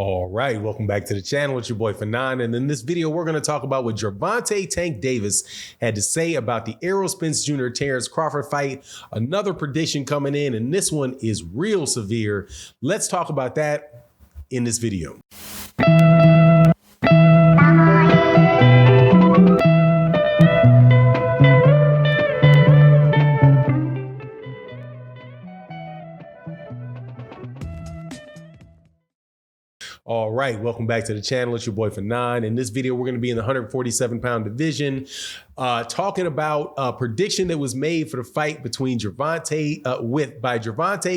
All right, welcome back to the channel. It's your boy Fanon, and in this video, we're going to talk about what Gervonta Tank Davis had to say about the ERROL Spence Jr. Terence Crawford fight. Another prediction coming in, and this one is real severe. Let's talk about that in this video. All right, welcome back to the channel. It's your boy Fanon. In this video, we're going to be in the 147-pound division, talking about a prediction that was made for the fight between Gervonta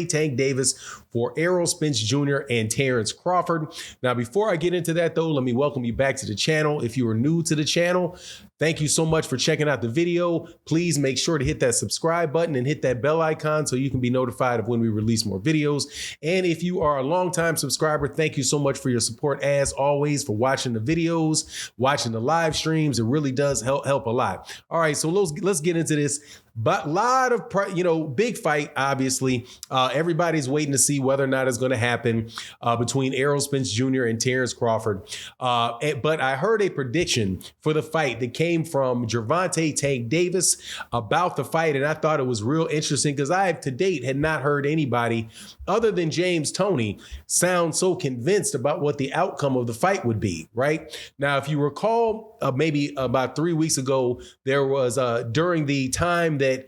Tank Davis for ERROL Spence Jr. and Terence Crawford. Now, before I get into that, though, let me welcome you back to the channel. If you are new to the channel, thank you so much for checking out the video. Please make sure to hit that subscribe button and hit that bell icon so you can be notified of when we release more videos. And if you are a longtime subscriber, thank you so much for your support, as always, for watching the videos, watching the live streams. It really does help a lot. All right, so let's get into this. But a lot of, big fight, obviously. Everybody's waiting to see whether or not it's going to happen between ERROL Spence Jr. and Terence Crawford. But I heard a prediction for the fight that came from Gervonta Tank Davis about the fight, and I thought it was real interesting because I, to date, had not heard anybody other than James Toney sound so convinced about what the outcome of the fight would be, right? Now, if you recall, maybe about 3 weeks ago, there was during the time that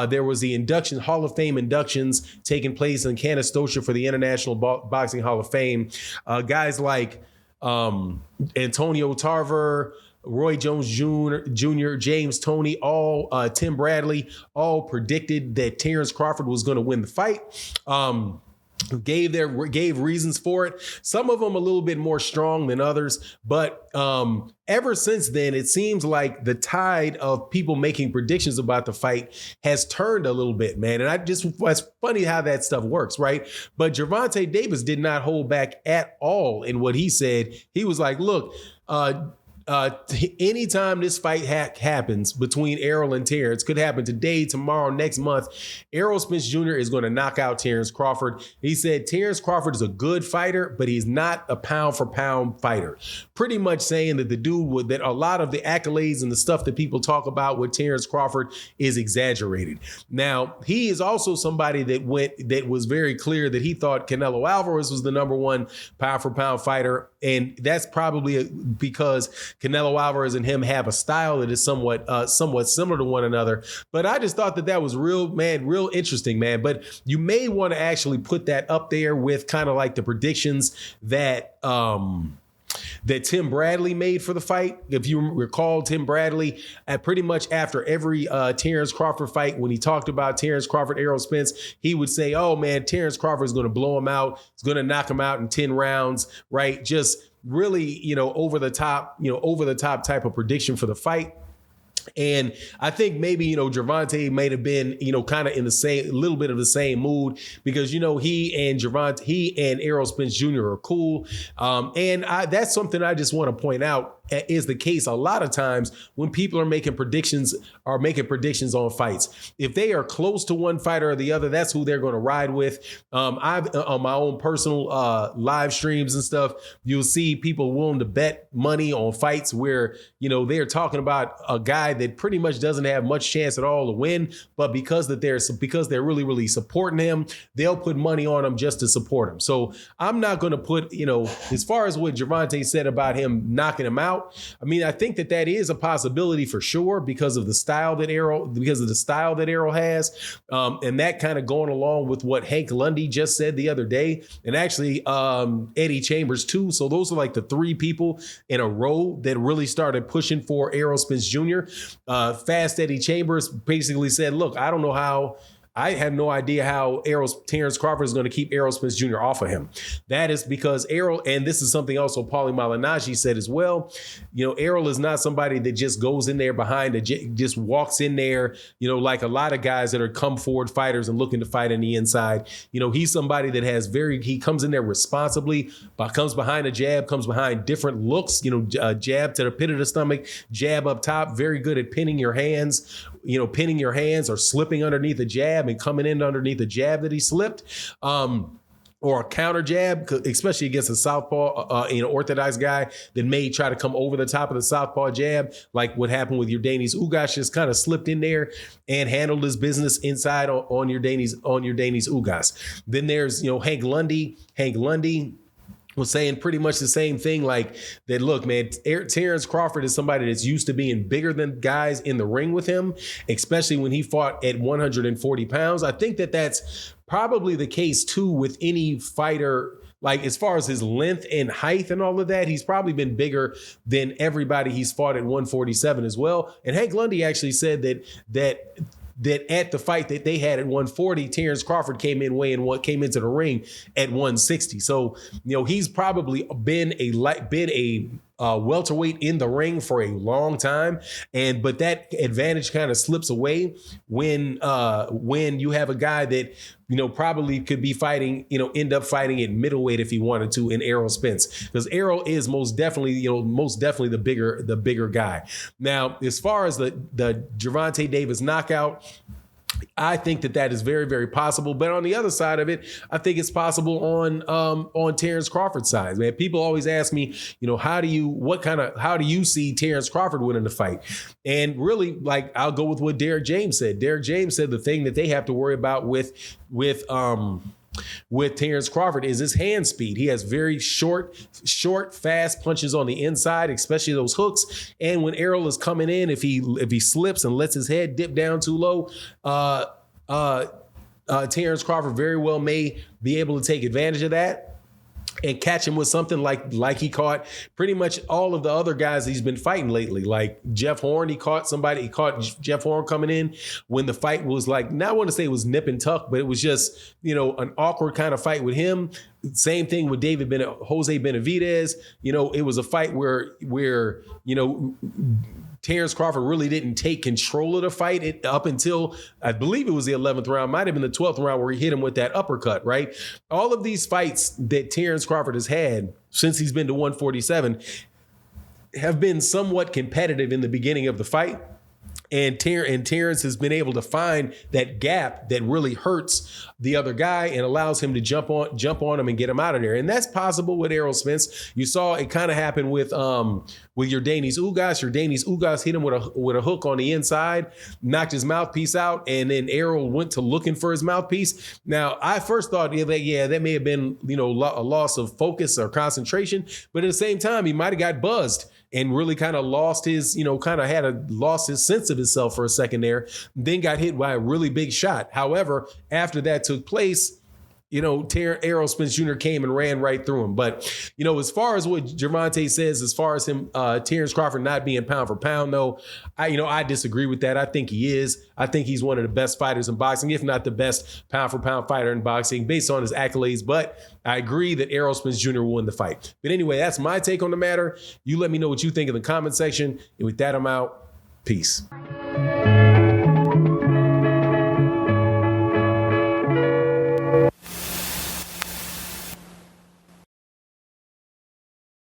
there was the Hall of Fame inductions taking place in Canastota for the International Boxing Hall of Fame. Guys like Antonio Tarver, Roy Jones Jr., James Toney, Tim Bradley, all predicted that Terence Crawford was going to win the fight. Gave reasons for it. Some of them a little bit more strong than others, but ever since then, it seems like the tide of people making predictions about the fight has turned a little bit, man. And it's funny how that stuff works, right? But Gervonta Davis did not hold back at all in what he said. He was like, look, anytime this fight happens between ERROL and Terence, could happen today, tomorrow, next month, ERROL Spence Jr. is going to knock out Terence Crawford. He said Terence Crawford is a good fighter, but he's not a pound-for-pound fighter. Pretty much saying that the dude that a lot of the accolades and the stuff that people talk about with Terence Crawford is exaggerated. Now, he is also somebody that was very clear that he thought Canelo Alvarez was the #1 pound-for-pound fighter, and that's probably because Canelo Alvarez and him have a style that is somewhat similar to one another. But I just thought that was real interesting, man. But you may want to actually put that up there with kind of like the predictions that Tim Bradley made for the fight. If you recall, Tim Bradley, pretty much after every Terence Crawford fight, when he talked about Terence Crawford, ERROL Spence, he would say, oh man, Terence Crawford is going to blow him out. He's going to knock him out in 10 rounds, right? Just really, over the top type of prediction for the fight. And I think maybe, Gervonta may have been, kind of in a little bit of the same mood because, he and ERROL Spence Jr. are cool. And that's something I just want to point out is the case a lot of times when people are making predictions on fights. If they are close to one fighter or the other, that's who they're going to ride with. I've on my own personal live streams and stuff, you'll see people willing to bet money on fights where, they're talking about a guy that pretty much doesn't have much chance at all to win, but because they're really, really supporting him, they'll put money on him just to support him. So I'm not going to put, as far as what Gervonta said about him knocking him out, I mean, I think that is a possibility for sure because of the style that ERROL has, and that kind of going along with what Hank Lundy just said the other day, and actually Eddie Chambers too. So those are like the 3 people in a row that really started pushing for ERROL Spence Jr. Fast Eddie Chambers basically said, "Look, I have no idea how Terence Crawford is going to keep ERROL Spence Jr. off of him." That is because ERROL, and this is something also Paulie Malignaggi said as well, ERROL is not somebody that just goes in there just walks in there, like a lot of guys that are come forward fighters and looking to fight on the inside. He's somebody that he comes in there responsibly, but comes behind a jab, comes behind different looks, jab to the pit of the stomach, jab up top, very good at pinning your hands or slipping underneath a jab and coming in underneath the jab that he slipped. or a counter jab, especially against a southpaw, orthodox guy that may try to come over the top of the southpaw jab, like what happened with Yordenis Ugas, just kind of slipped in there and handled his business inside on Yordenis Ugas. Then there's, Hank Lundy. Hank Lundy was saying pretty much the same thing, like that, look, man, Terence Crawford is somebody that's used to being bigger than guys in the ring with him, especially when he fought at 140 pounds. I think that that's probably the case too with any fighter. Like, as far as his length and height and all of that, he's probably been bigger than everybody he's fought at 147 as well. And Hank Lundy actually said that at the fight that they had at 140, Terence Crawford came into the ring at 160. So, he's probably been a welterweight in the ring for a long time, but that advantage kind of slips away when you have a guy that probably could be fighting, end up fighting at middleweight if he wanted to in ERROL Spence, because ERROL is most definitely the bigger guy. Now, as far as the Gervonta Davis knockout, I think that is very, very possible. But on the other side of it, I think it's possible on Terence Crawford's side. Man, people always ask me, how do you see Terence Crawford winning the fight? And really, like, I'll go with what Derek James said. Derek James said the thing that they have to worry about with Terence Crawford is his hand speed. He has very short, fast punches on the inside, especially those hooks. And when ERROL is coming in, if he slips and lets his head dip down too low, Terence Crawford very well may be able to take advantage of that and catch him with something like he caught pretty much all of the other guys he's been fighting lately. Like Jeff Horn, he caught Jeff Horn coming in when the fight was like, not want to say it was nip and tuck, but it was just, an awkward kind of fight with him. Same thing with Jose Benavidez. It was a fight where Terence Crawford really didn't take control of the fight up until, I believe it was the 11th round, might have been the 12th round, where he hit him with that uppercut, right? All of these fights that Terence Crawford has had since he's been to 147 have been somewhat competitive in the beginning of the fight. And Terence has been able to find that gap that really hurts the other guy and allows him to jump on him and get him out of there. And that's possible with ERROL Spence. You saw it kind of happen with Yordenis Ugas. Yordenis Ugas hit him with a hook on the inside, knocked his mouthpiece out, and then ERROL went to looking for his mouthpiece. Now, I first thought, that may have been a loss of focus or concentration, but at the same time, he might have got buzzed and really kind of lost his, lost his sense of himself for a second there, then got hit by a really big shot. However, after that took place, Errol Spence Jr. came and ran right through him. But, as far as what Javonte says, as far as him, Terence Crawford not being pound for pound, though, I disagree with that. I think he is. I think he's one of the best fighters in boxing, if not the best pound for pound fighter in boxing based on his accolades. But I agree that Errol Spence Jr. will win the fight. But anyway, that's my take on the matter. You let me know what you think in the comment section. And with that, I'm out. Peace.